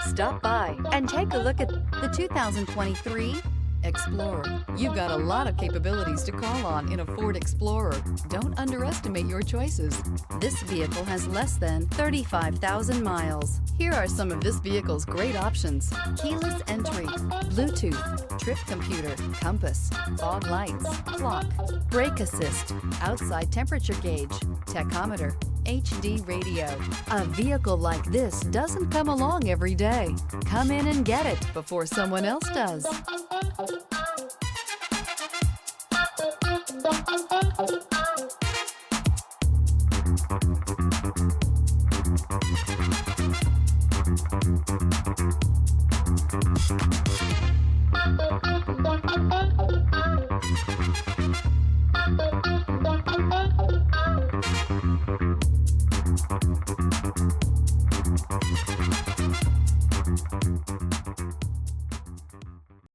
Stop by and take a look at the 2023 Explorer. You've got a lot of capabilities to call on in a Ford Explorer. Don't underestimate your choices. This vehicle has less than 35,000 miles. Here are some of this vehicle's great options: keyless entry, Bluetooth, trip computer, compass, fog lights, clock, brake assist, outside temperature gauge, tachometer, HD radio. A vehicle like this doesn't come along every day. Come in and get it before someone else does.